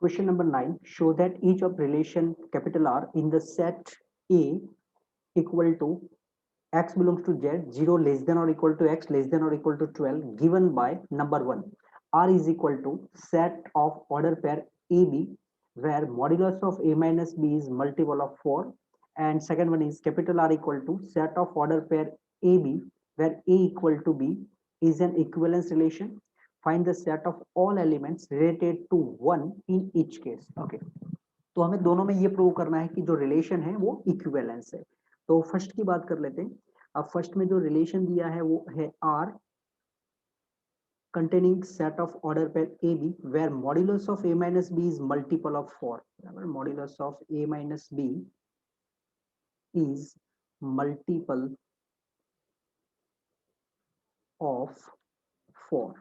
Question number 9. Show that each of relation capital R in the set A equal to x belongs to z, 0 less than or equal to x less than or equal to 12, given by number 1. R is equal to set of order pair AB, where modulus of A minus B is multiple of 4. And second one is capital R equal to set of order pair AB, where A equal to B is an equivalence relation. Find the set of all elements related to 1 in each case. Okay. तो हमें दोनों में ये prove करना है कि जो relation है वो इक्विवेलेंस है। तो फर्स्ट की बात कर लेते हैं। अब फर्स्ट में जो रिलेशन दिया है वो है are containing set of order pair AB, where modulus of A minus B is multiple of 4. Modulus of A minus B is multiple of 4.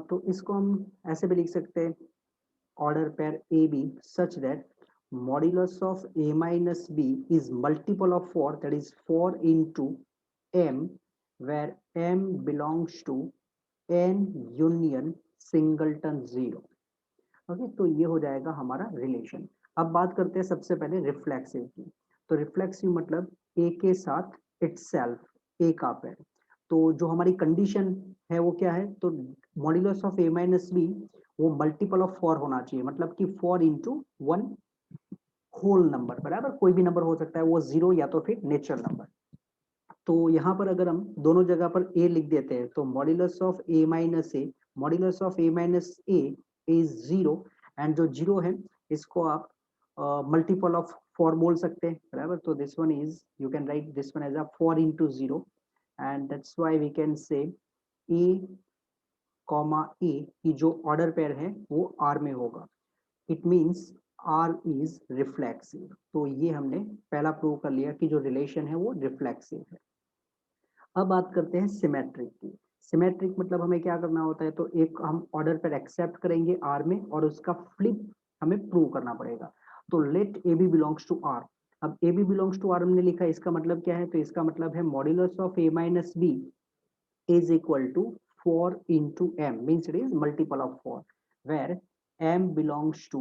तो इसको हम ऐसे भी लिख सकते हैं, order pair AB such that modulus of A minus B is multiple of 4, that is 4 into M, where M belongs to N union singleton 0. Okay, तो ये हो जाएगा हमारा रिलेशन। अब बात करते हैं सबसे पहले रिफ्लेक्सिव की। तो रिफ्लेक्सिव मतलब ए के साथ इटसेल्फ, ए का पेयर। तो जो हमारी कंडीशन है वो क्या है, तो modulus of a minus b वो मल्टीपल ऑफ 4 होना चाहिए, मतलब कि 4 इंटू 1 होल नंबर, बराबर। कोई भी नंबर हो सकता है, वो 0 या तो फिर नेचुरल नंबर। तो यहाँ पर अगर हम दोनों जगह पर a लिख देते हैं, तो modulus of a minus A, modulus of a minus A is 0, and जो 0 है इसको आप मल्टीपल ऑफ 4 बोल सकते हैं, बराबर। तो this one is, you can write this one as a 4 into 0, and that's why we can say a comma a की जो ऑर्डर पेयर है वो r में होगा। It means R is reflexive. तो ये हमने पहला प्रूव कर लिया कि जो रिलेशन है वो रिफ्लेक्सिव है। अब बात करते हैं सिमेट्रिक की। सिमेट्रिक मतलब हमें क्या करना होता है, तो एक हम ऑर्डर पर एक्सेप्ट करेंगे आर में और उसका फ्लिप हमें प्रूव करना पड़ेगा। तो let a B belongs to R. अब a B belongs to R हमने लिखा, इसका मतलब क्या है, तो इसका मतलब है modulus of a minus b is equal to 4 into m, means it is multiple of 4, where m belongs to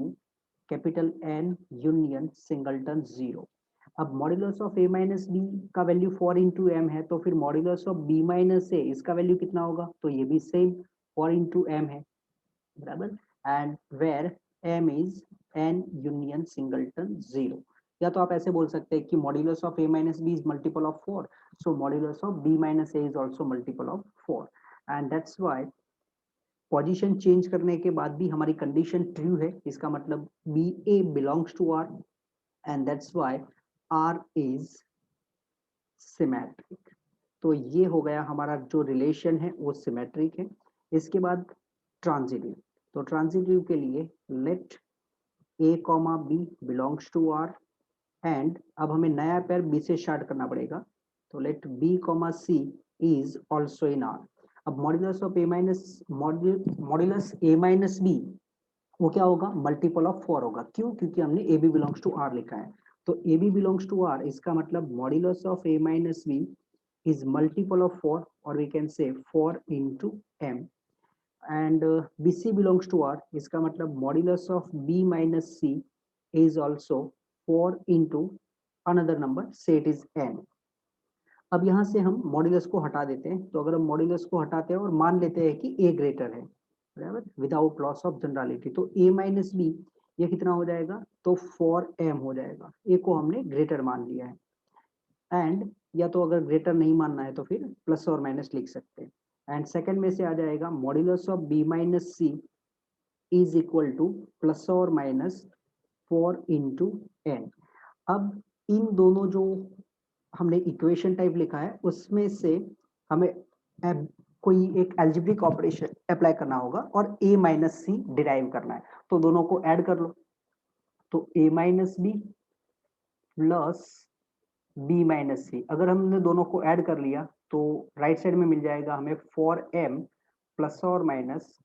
capital N union singleton 0. अब modulus of a minus b का वैल्यू 4 इंटू एम है, तो फिर modulus of b minus a इसका value कितना होगा, तो ये भी सेम 4 इंटू एम है, बराबर। And where m is n union singleton 0। या तो आप ऐसे बोल सकते हैं कि modulus of a minus b is multiple of 4, so modulus of b minus a is also multiple of 4, and that's why position change करने के बाद भी हमारी कंडीशन ट्रू है, इसका मतलब B A belongs to R, and that's why R is symmetric. तो ये हो गया हमारा जो रिलेशन है वो सिमेट्रिक है। इसके बाद ट्रांजिटिव। तो ट्रांजिटिव के लिए let a comma B belongs to R, and अब हमें नया पेयर बी से स्टार्ट करना पड़ेगा। तो let b comma c is also in R. अब modulus of a minus modulus a minus b वो क्या होगा, मल्टीपल ऑफ 4 होगा। क्यों, क्योंकि हमने a B belongs to R लिखा है। तो A B belongs to R, इसका मतलब modulus of a minus b is multiple of 4, और we can say 4 into m. And B C belongs to R, इसका मतलब modulus of b minus c is also 4 into another number, say it is n। अब यहाँ से हम modulus को हटा देते हैं। तो अगर हम मॉड्यूलस को हटाते हैं और मान लेते हैं कि a ग्रेटर है, बराबर, विदाउट लॉस ऑफ जनरलिटी, तो a माइनस बी ये कितना हो जाएगा, तो 4m हो जाएगा। a को हमने ग्रेटर मान लिया है, एंड या तो अगर ग्रेटर नहीं मानना है तो फिर प्लस और माइनस लिख सकते हैं। एंड सेकंड में से आ जाएगा modulus of b minus c is equal to plus और माइनस 4 into n। अब इन दोनों जो हमने इक्वेशन टाइप लिखा है उसमें से हमें कोई एक एल्जेब्रिक ऑपरेशन अप्लाई करना होगा और a माइनस सी डिराइव करना है। तो दोनों को ऐड कर लो, तो a minus b plus b minus c. अगर हमने दोनों को ऐड कर लिया तो राइट साइड में मिल जाएगा हमें 4m प्लस और माइनस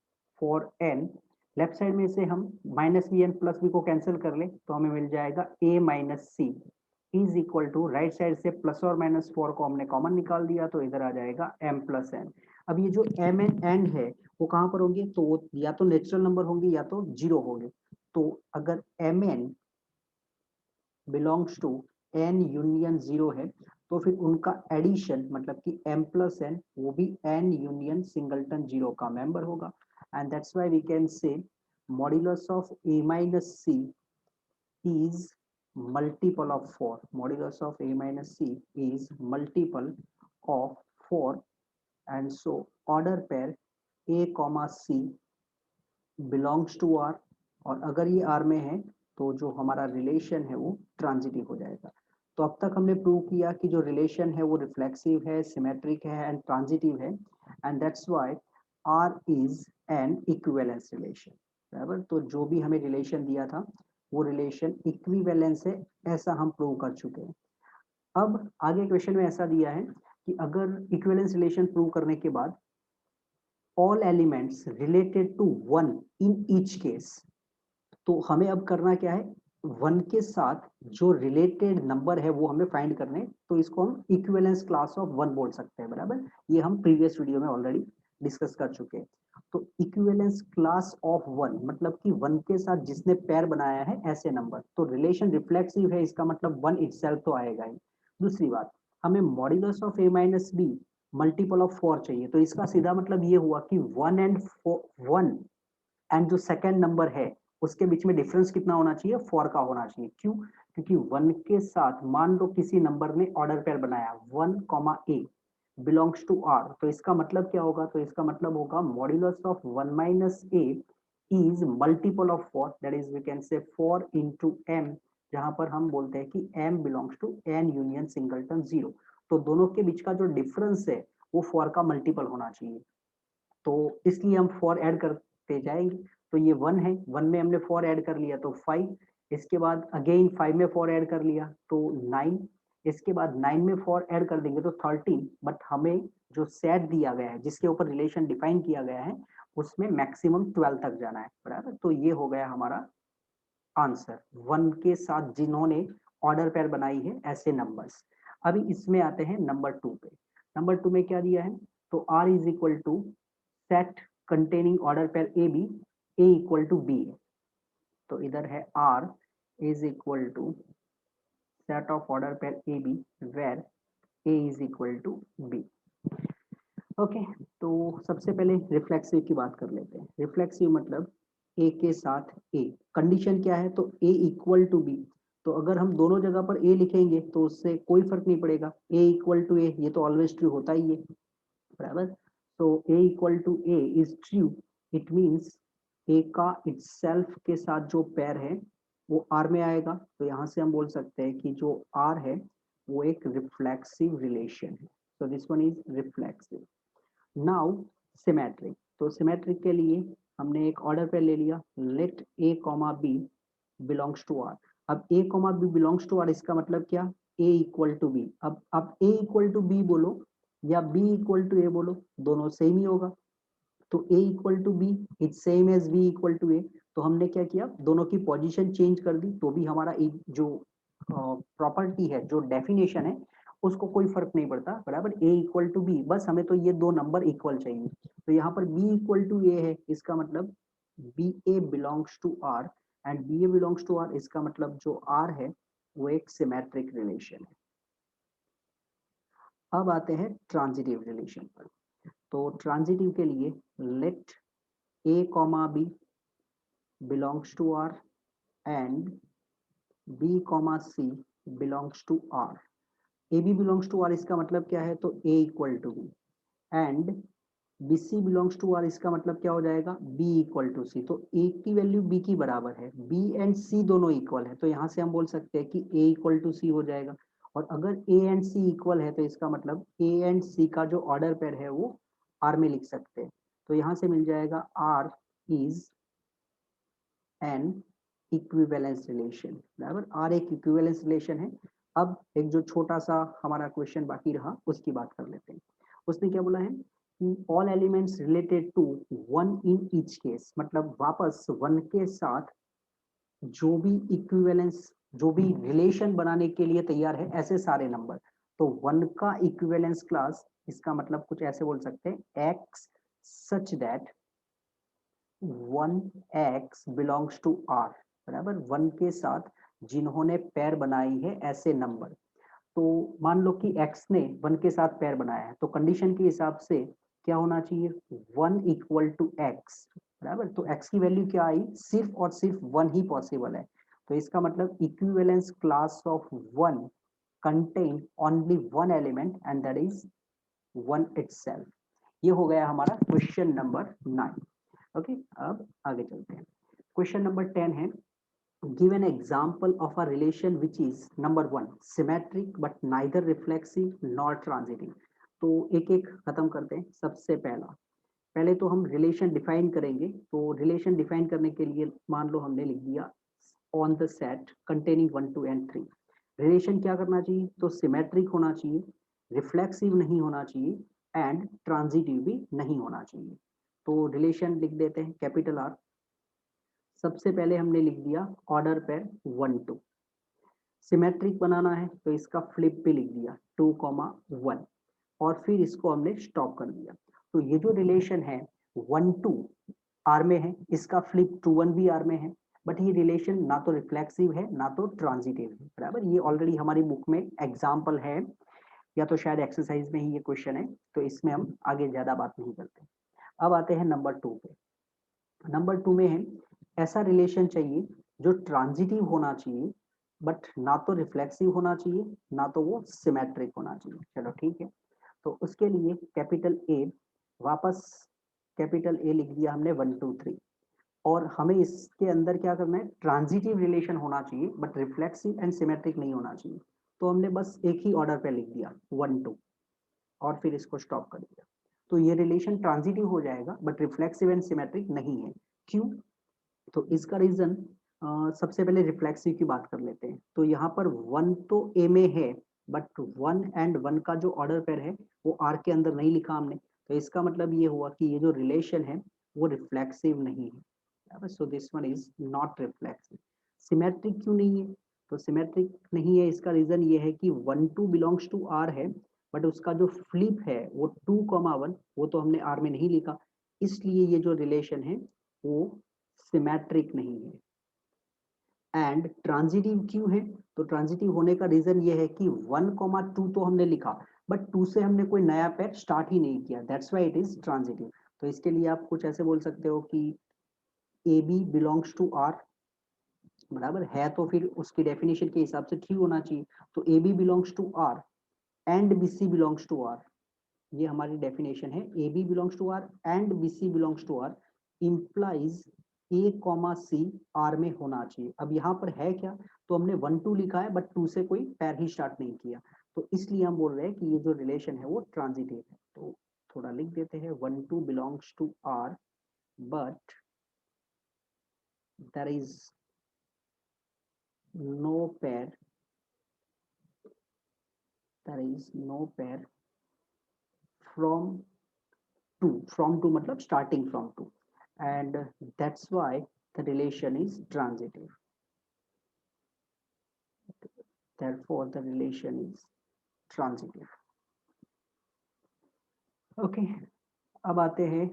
4n। लेफ्ट साइड में से हम minus b n plus b को कैंसिल कर ले तो हमें मिल जाएगा a minus c is equal to, right side से प्लस और माइनस 4 को हमने कॉमन निकाल दिया तो इधर आ जाएगा m प्लस n। अब ये जो m एंड n है वो कहाँ पर होंगे, तो वो या तो नेचुरल नंबर होंगे या तो जीरो होंगे। तो अगर mn belongs to n union 0 है तो फिर उनका एडिशन मतलब कि m प्लस n वो भी n यूनियन सिंगलटन 0 का मेंबर होगा and that's why we can say modulus of a minus c is multiple of 4. Modulus of a minus c is multiple of 4 and so order pair a comma c belongs to R और अगर ये R में है तो जो हमारा relation है वो ट्रांजिटिव हो जाएगा। तो अब तक हमने प्रूव किया कि जो रिलेशन है वो रिफ्लेक्सिव है, सिमेट्रिक है एंड ट्रांजिटिव है and that's why R is an equivalence relation. बराबर, तो जो भी हमें रिलेशन दिया था वो रिलेशन इक्विवेलेंस है, ऐसा हम प्रूव कर चुके हैं। अब आगे क्वेश्चन में ऐसा दिया है कि अगर इक्विवेलेंस रिलेशन प्रूव करने के बाद all elements related to 1 in each case, तो हमें अब करना क्या है, 1 के साथ जो रिलेटेड नंबर है वो हमें फाइंड करने, तो इसको हम इक्विवेलेंस क्लास ऑफ 1 बोल सकते हैं। बराबर, ये हम प्रीवियस वीडियो में ऑलरेडी डिस्कस कर चुके हैं। तो इक्विवेलेंस क्लास ऑफ 1 मतलब कि 1 के साथ जिसने पेयर बनाया है ऐसे नंबर, तो रिलेशन रिफ्लेक्सिव है, इसका मतलब 1 इटसेल्फ तो आएगा ही। दूसरी बात, हमें modulus of a minus be multiple of 4 चाहिए, तो इसका सीधा मतलब ये हुआ कि 1 एंड जो सेकेंड नंबर है उसके बीच में डिफरेंस कितना होना चाहिए, 4 का होना चाहिए। क्यों? क्योंकि 1 के साथ मान लो किसी नंबर ने ऑर्डर पेयर बनाया 1 comma A belongs to R, तो इसका मतलब क्या होगा, तो इसका मतलब होगा modulus of 1 minus A is multiple of 4, that is we can say 4 into M, जहां पर हम बोलते हैं कि m belongs to n union singleton 0, तो दोनों के बीच का जो डिफरेंस है वो 4 का मल्टीपल होना चाहिए। तो इसलिए हम 4 ऐड करते जाएंगे, तो ये 1 है, 1 में हमने 4 ऐड कर लिया तो 5, इसके बाद अगेन 5 में 4 ऐड कर लिया तो 9, इसके बाद 9 में 4 ऐड कर देंगे तो 13, बट हमें जो सेट दिया गया है जिसके ऊपर रिलेशन डिफाइन किया गया है उसमें मैक्सिमम 12 तक जाना है। बराबर, तो ये हो गया हमारा आंसर, 1 के साथ जिन्होंने ऑर्डर पेयर बनाई है ऐसे नंबर्स। अभी इसमें आते हैं नंबर 2 पे। नंबर 2 में क्या दिया है, तो r is equal to set containing order pair A B, A equal to B है, तो इधर है r is equal to set of order pair A B where A is equal to B. Okay, तो सबसे पहले reflexive की बात कर लेते हैं। रिफ्लेक्सिव मतलब ए के साथ ए, कंडीशन क्या है, तो ए इक्वल टू बी, तो अगर हम दोनों जगह पर ए लिखेंगे तो उससे कोई फर्क नहीं पड़ेगा, ए इक्वल टू ए ये तो ऑलवेज ट्रू होता ही है। बराबर, तो a equal to A is true, it means a का इटसेल्फ के साथ जो पेयर है वो r में आएगा, तो यहाँ से हम बोल सकते हैं कि जो r है वो एक रिफ्लेक्सिव रिलेशन है, so this one is reflexive. Now symmetric, तो सिमेट्रिक के लिए हमने एक ऑर्डर पे ले लिया, let a comma B belongs to R. अब a comma B belongs to R इसका मतलब क्या, a इक्वल टू बी। अब a इक्वल टू बी बोलो या b इक्वल टू a बोलो, दोनों सेम ही होगा, तो a equal to B it's same as b equal to a। तो हमने क्या किया, दोनों की पोजीशन चेंज कर दी, तो भी हमारा जो प्रॉपर्टी है, जो डेफिनेशन है उसको कोई फर्क नहीं पड़ता। बराबर, a इक्वल टू बी, बस हमें तो ये दो नंबर इक्वल चाहिए, तो यहाँ पर b इक्वल टू a है, इसका मतलब B A belongs to R and B A belongs to R, इसका मतलब जो r है वो एक सिमेट्रिक रिलेशन है। अब आते हैं ट्रांजिटिव रिलेशन पर। तो ट्रांजिटिव के लिए let a comma B belongs to r and b comma c belongs to r। A B belongs to R इसका मतलब क्या है, तो a equal to B and B C belongs to R, इसका मतलब क्या हो जाएगा, b इक्वल टू सी। तो a की वैल्यू b की बराबर है, b एंड c दोनों इक्वल है, तो यहाँ से हम बोल सकते हैं कि a इक्वल टू सी हो जाएगा। और अगर a एंड c इक्वल है तो इसका मतलब a एंड c का जो ऑर्डर पेयर है वो r में लिख सकते हैं, तो यहाँ से मिल जाएगा r is an equivalence relation. बराबर, आर एक इक्विवेलेंस रिलेशन है। अब एक जो छोटा सा हमारा क्वेश्चन बाकी रहा उसकी बात कर लेते हैं। उसने क्या बोला है कि all elements related to 1 in each case, मतलब वापस 1 के साथ जो भी इक्विवेलेंस, जो भी रिलेशन बनाने के लिए तैयार है ऐसे सारे नंबर, तो 1 का इक्विवेलेंस क्लास, इसका मतलब कुछ ऐसे बोल सकते हैं x such that 1x belongs to r। बराबर, 1 के साथ जिन्होंने पेयर बनाई है ऐसे नंबर। तो मान लो कि x ने 1 के साथ पेयर बनाया है, तो कंडीशन के हिसाब से क्या होना चाहिए, 1 इक्वल टू x, बराबर। तो x की वैल्यू क्या आई, सिर्फ और सिर्फ 1 ही पॉसिबल है। तो इसका मतलब equivalence class of 1 contain only one element and that is 1 itself. ये हो गया हमारा क्वेश्चन नंबर 9। ओके, अब आगे चलते हैं। क्वेश्चन नंबर 10 है, give an example of a relation which is number 1 symmetric but neither reflexive nor transitive। तो एक एक खत्म करते हैं। सबसे पहले तो हम रिलेशन डिफाइन करेंगे। तो रिलेशन डिफाइन करने के लिए मान लो हमने लिख दिया on the set containing 1 2 and 3। Relation क्या करना चाहिए, तो सिमेट्रिक होना चाहिए, रिफ्लेक्सिव नहीं होना चाहिए एंड ट्रांजिटिव भी नहीं होना चाहिए। तो रिलेशन लिख देते हैं कैपिटल आर। सबसे पहले हमने लिख दिया ऑर्डर पेयर 1 2। सिमेट्रिक बनाना है तो इसका फ्लिप भी लिख दिया 2 1 और फिर इसको हमने स्टॉप कर दिया। तो ये जो रिलेशन है 1 2 आर में है, इसका फ्लिप 2 1 भी आर में है, बट ये रिलेशन ना तो रिफ्लेक्सिव है ना तो ट्रांजिटिव है, बराबर। ये ऑलरेडी हमारी बुक में एग्जाम्पल है, या तो शायद एक्सरसाइज में ही ये क्वेश्चन है, तो इसमें हम आगे ज्यादा बात नहीं करते। अब आते हैं नंबर 2 पे। नंबर 2 में है, ऐसा रिलेशन चाहिए जो ट्रांजिटिव होना चाहिए बट ना तो रिफ्लेक्सिव होना चाहिए ना तो वो सिमेट्रिक होना चाहिए। चलो ठीक है, तो उसके लिए कैपिटल ए, वापस कैपिटल ए लिख दिया हमने 1 2 3। और हमें इसके अंदर क्या करना है, ट्रांजिटिव रिलेशन होना चाहिए बट रिफ्लेक्सिव एंड सिमेट्रिक नहीं होना चाहिए। तो हमने बस एक ही ऑर्डर पे लिख दिया 1 2 और फिर इसको स्टॉप कर दिया। तो ये रिलेशन ट्रांजिटिव हो जाएगा बट रिफ्लेक्सिव एंड सिमेट्रिक नहीं है। क्यों, तो इसका रीजन सबसे पहले रिफ्लेक्सिव की बात कर लेते हैं। तो यहाँ पर 1 तो ए में है बट 1 एंड 1 का जो ऑर्डर पेयर है वो आर के अंदर नहीं लिखा हमने। तो इसका मतलब ये हुआ कि ये जो रिलेशन है वो रिफ्लेक्सिव नहीं है। So this one is not reflexive. Symmetric क्यों नहीं है, तो सिमेट्रिक नहीं है इसका रीजन ये है कि 1 2 बिलोंग्स टू आर है, बट उसका जो फ्लिप है वो 2 1 वो तो हमने आर में नहीं लिखा, इसलिए ये जो रिलेशन है वो सिमेट्रिक नहीं है। एंड ट्रांजिटिव क्यों है, तो ट्रांजिटिव होने का रीजन ये है कि 1 2 तो हमने लिखा बट 2 से हमने कोई नया पेयर स्टार्ट ही नहीं किया, that's why it is transitive. तो इसके लिए आप कुछ ऐसे बोल सकते हो कि A B belongs to R, बराबर है, तो फिर उसकी डेफिनेशन के हिसाब से ट्रू होना चाहिए। तो A B belongs to R and B C belongs to R, ये हमारी डेफिनेशन है। A B belongs to R and B C belongs to R implies A comma C R में होना चाहिए। अब यहाँ पर है क्या, तो हमने 1 2 लिखा है बट 2 से कोई पैर ही स्टार्ट नहीं किया, तो इसलिए हम बोल रहे हैं कि ये जो रिलेशन है वो ट्रांजिटिव है। तो थोड़ा लिख देते हैं 1 2 belongs to R but there is no pair, there is no pair from 2, from 2 मतलब starting from 2, and that's why the relation is transitive, therefore the relation is transitive। Okay, अब आते हैं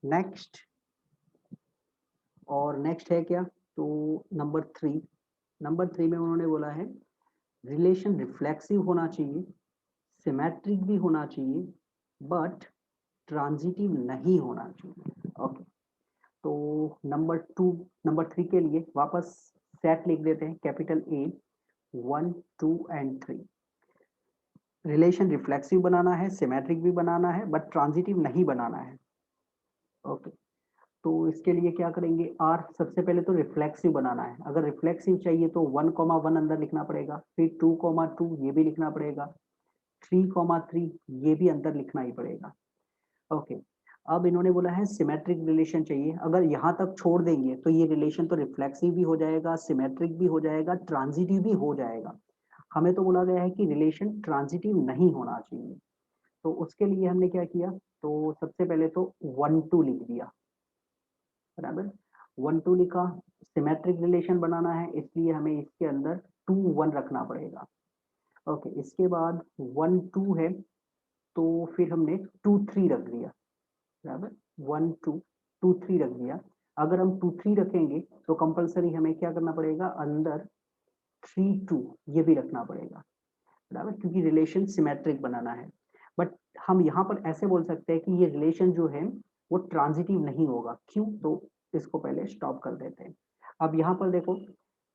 नेक्स्ट, और नेक्स्ट है क्या, तो number 3। Number 3 में उन्होंने बोला है रिलेशन रिफ्लेक्सिव होना चाहिए, सिमेट्रिक भी होना चाहिए बट ट्रांजिटिव नहीं होना चाहिए। ओके, तो नंबर 3 के लिए वापस सेट लिख देते हैं capital A 1 2 and 3। Relation reflexive बनाना है, सिमेट्रिक भी बनाना है बट ट्रांजिटिव नहीं बनाना है। ओके, तो इसके लिए क्या करेंगे, आर सबसे पहले तो रिफ्लेक्सिव बनाना है। अगर रिफ्लेक्सिव चाहिए तो 1 1 अंदर लिखना पड़ेगा, फिर 2 2 ये भी लिखना पड़ेगा, 3 3 ये भी अंदर लिखना ही पड़ेगा। ओके, अब इन्होंने बोला है सिमेट्रिक रिलेशन चाहिए। अगर यहाँ तक छोड़ देंगे तो ये रिलेशन तो रिफ्लेक्सिव भी हो जाएगा, सिमेट्रिक भी हो जाएगा, ट्रांजिटिव भी हो जाएगा। हमें तो बोला गया है कि रिलेशन ट्रांजिटिव नहीं होना चाहिए। तो उसके लिए हमने क्या किया, तो सबसे पहले तो 1 2 लिख दिया, बराबर। 1 2 लिखा, सिमेट्रिक रिलेशन बनाना है इसलिए हमें इसके अंदर 2 1 रखना पड़ेगा। ओके, इसके बाद 1 2 है तो फिर हमने 2 3 रख दिया, बराबर। 1 2 2 3 रख दिया। अगर हम 2 3 रखेंगे तो कंपलसरी हमें क्या करना पड़ेगा, अंदर 3 2 ये भी रखना पड़ेगा, बराबर, क्योंकि रिलेशन सिमेट्रिक बनाना है। बट हम यहाँ पर ऐसे बोल सकते हैं कि ये रिलेशन जो है वो ट्रांजिटिव नहीं होगा। क्यों? तो इसको पहले स्टॉप कर देते हैं। अब यहाँ पर देखो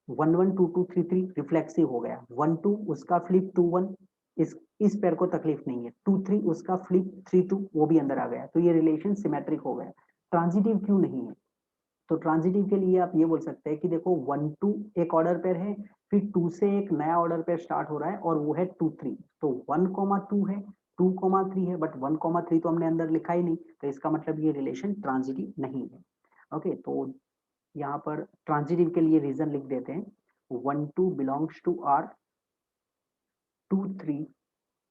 1 1 2 2 3 3 रिफ्लेक्सिव हो गया, 1 2 उसका फ्लिप 2 1, इस पेयर को तकलीफ नहीं है, 2 3 उसका फ्लिप 3 2 वो भी अंदर आ गया, तो ये रिलेशन सिमेट्रिक हो गया। ट्रांजिटिव क्यों नहीं है? तो ट्रांजिटिव के लिए आप ये बोल सकते हैं कि देखो 1 2 एक ऑर्डर पेयर है, फिर 2 से एक नया ऑर्डर पेयर स्टार्ट हो रहा है और वो है 2 3, तो 1 2 है, 2 3 है, बट 1 3 तो हमने अंदर लिखा ही नहीं, तो इसका मतलब ये रिलेशन ट्रांजिटिव नहीं है। ओके, तो यहाँ पर ट्रांजिटिव के लिए रीजन लिख देते हैं, 1 2 belongs to R, 2 3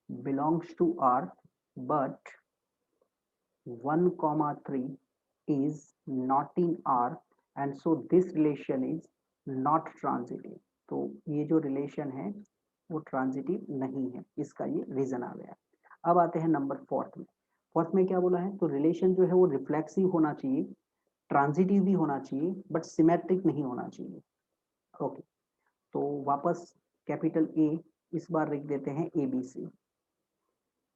belongs to R, but 1 3 is not in R, and so this relation is not transitive। तो ये जो रिलेशन है वो ट्रांजिटिव नहीं है, इसका ये रीजन आ गया। अब आते हैं नंबर फोर्थ में। फोर्थ में क्या बोला है, तो रिलेशन जो है वो रिफ्लेक्सिव होना चाहिए, ट्रांजिटिव भी होना चाहिए, बट सिमेट्रिक नहीं होना चाहिए। ओके, तो वापस कैपिटल ए, इस बार लिख देते हैं ABC।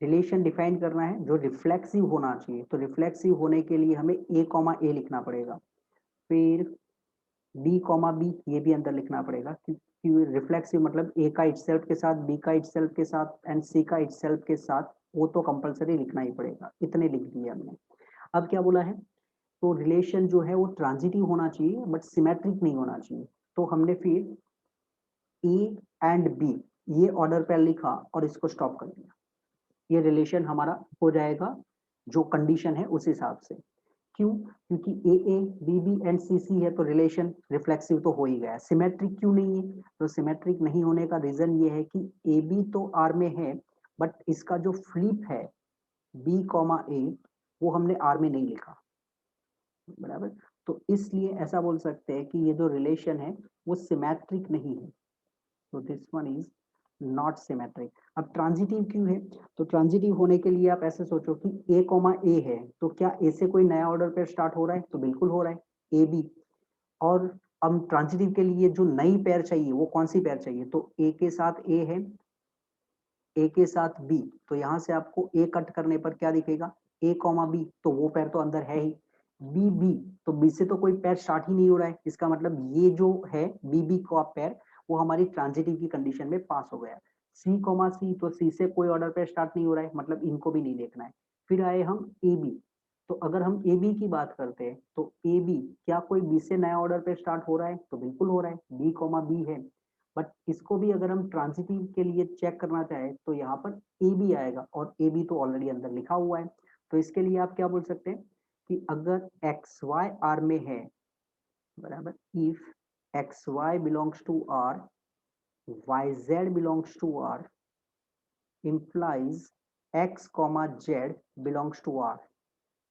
रिलेशन डिफाइन करना है जो रिफ्लेक्सिव होना चाहिए, तो रिफ्लेक्सिव होने के लिए हमें A, लिखना पड़ेगा, फिर B, ये भी अंदर लिखना पड़ेगा, क्योंकि रिफ्लेक्सिव मतलब A का इटसेल्फ के साथ, B का इटसेल्फ के साथ एंड C का इटसेल्फ के साथ, वो तो कंपलसरी लिखना ही पड़ेगा। इतने लिख दिए हमने। अब क्या बोला है, तो रिलेशन जो है वो ट्रांजिटिव होना चाहिए बट सिमेट्रिक नहीं होना चाहिए। तो हमने फिर A एंड B ये ऑर्डर पे लिखा और इसको स्टॉप कर दिया। ये रिलेशन हमारा हो जाएगा जो कंडीशन है उस हिसाब से। क्यों? क्योंकि AA, BB एंड CC है, तो रिलेशन रिफ्लेक्सिव तो हो ही गया। सिमेट्रिक क्यों नहीं है? तो सिमेट्रिक नहीं होने का रीजन ये है कि AB तो R में है, बट इसका जो फ्लिप है B, A वो हमने R में नहीं लिखा, बराबर। तो इसलिए ऐसा बोल सकते हैं कि ये जो रिलेशन है वो सिमेट्रिक नहीं है, तो this one is not symmetric. अब ट्रांजिटिव क्यों है? तो ट्रांजिटिव होने के लिए आप ऐसे सोचो कि A, है, तो क्या A से कोई नया ऑर्डर पेयर स्टार्ट हो रहा है? तो बिल्कुल हो रहा है, AB। और अब ट्रांजिटिव के लिए जो नई पेयर चाहिए वो कौन सी पेयर चाहिए? तो A के साथ A है, A के साथ B, तो यहाँ से आपको A कट करने पर क्या दिखेगा, A, B, तो वो पेयर तो अंदर है ही। B, तो B से तो कोई पेयर स्टार्ट ही नहीं हो रहा है, इसका मतलब ये जो है B का पेयर वो हमारी ट्रांजिटिव की कंडीशन में पास हो गया। C, तो C से कोई ऑर्डर पेयर स्टार्ट नहीं हो रहा है, मतलब इनको भी नहीं देखना है। फिर आए हम AB, तो अगर हम AB की बात करते हैं तो AB क्या कोई B से नया ऑर्डर पेयर स्टार्ट हो रहा है? तो बिल्कुल हो रहा है, B, है। बट इसको भी अगर हम ट्रांजिटिव के लिए चेक करना चाहे तो यहाँ पर ए बी आएगा, और ए बी तो ऑलरेडी अंदर लिखा हुआ है। तो इसके लिए आप क्या बोल सकते हैं कि अगर एक्स वाई आर में है, बराबर, if X Y belongs to R, Y Z belongs to R, implies X comma Z belongs to R,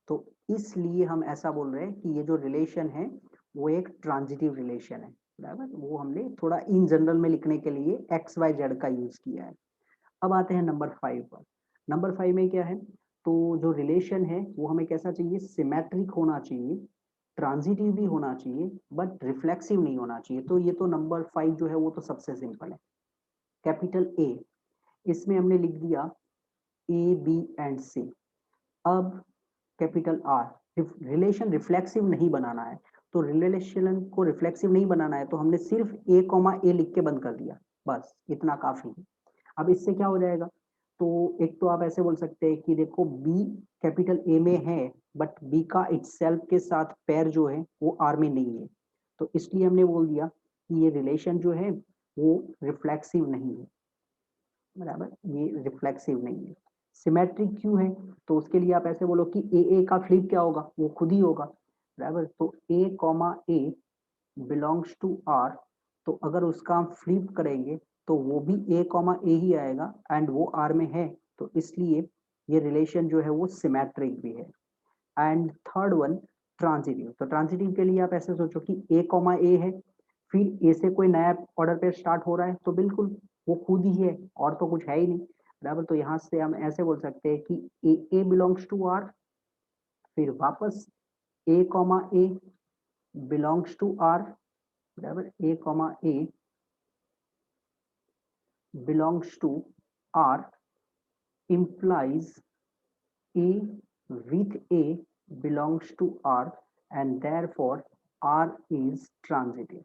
तो इसलिए हम ऐसा बोल रहे हैं कि ये जो रिलेशन है वो एक ट्रांजिटिव रिलेशन है, बराबर। वो हमने थोड़ा इन जनरल में लिखने के लिए एक्स वाई जेड का यूज किया है। अब आते हैं नंबर 5 पर। नंबर 5 में क्या है, तो जो रिलेशन है वो हमें कैसा चाहिए, सिमेट्रिक होना चाहिए, ट्रांजिटिव भी होना चाहिए, बट रिफ्लेक्सिव नहीं होना चाहिए। तो ये तो नंबर 5 जो है वो तो सबसे सिंपल है, कैपिटल ए, इसमें हमने लिख दिया A, B एंड C। अब कैपिटल आर, रिलेशन रिफ्लेक्सिव नहीं बनाना है, तो रिलेशन को रिफ्लेक्सिव नहीं बनाना है तो हमने सिर्फ A, लिख के बंद कर दिया, बस इतना काफी है। अब इससे क्या हो जाएगा, तो एक तो आप ऐसे बोल सकते हैं कि देखो B कैपिटल A में है, बट B का इटसेल्फ के साथ पेयर जो है वो R में नहीं है, तो इसलिए हमने बोल दिया कि ये रिलेशन जो है वो रिफ्लेक्सिव नहीं है, बराबर, ये रिफ्लेक्सिव नहीं है। सिमेट्रिक क्यों है? तो उसके लिए आप ऐसे बोलो कि ए का फ्लिप क्या होगा, वो खुद ही होगा, बराबर। तो A, बिलोंग्स टू आर, तो अगर उसका हम फ्लिप करेंगे तो वो भी A, ही आएगा एंड वो आर में है, तो इसलिए ये रिलेशन जो है वो सिमेट्रिक भी है। And third one, transitive. तो ट्रांजिटिव के लिए आप ऐसे सोचो कि A, है, फिर ए से कोई नया ऑर्डर पे स्टार्ट हो रहा है, तो बिल्कुल वो खुद ही है और तो कुछ है ही नहीं, बराबर। तो यहाँ से हम ऐसे बोल सकते हैं कि ए बिलोंग्स टू आर, फिर वापस A, belongs to R, बराबर A comma A belongs to R implies A with A belongs to R and therefore R is transitive.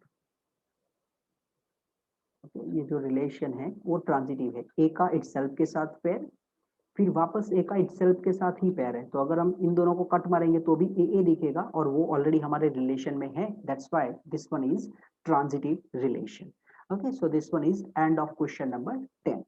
ये जो रिलेशन है वो ट्रांजिटिव है, ए का इटसेल्फ के साथ पेयर, फिर वापस ए का इटसेल्फ के साथ ही पेयर है, तो अगर हम इन दोनों को कट मारेंगे तो भी ए दिखेगा और वो ऑलरेडी हमारे रिलेशन में है, that's why this one is transitive relation. Okay, so this one is end of question number 10.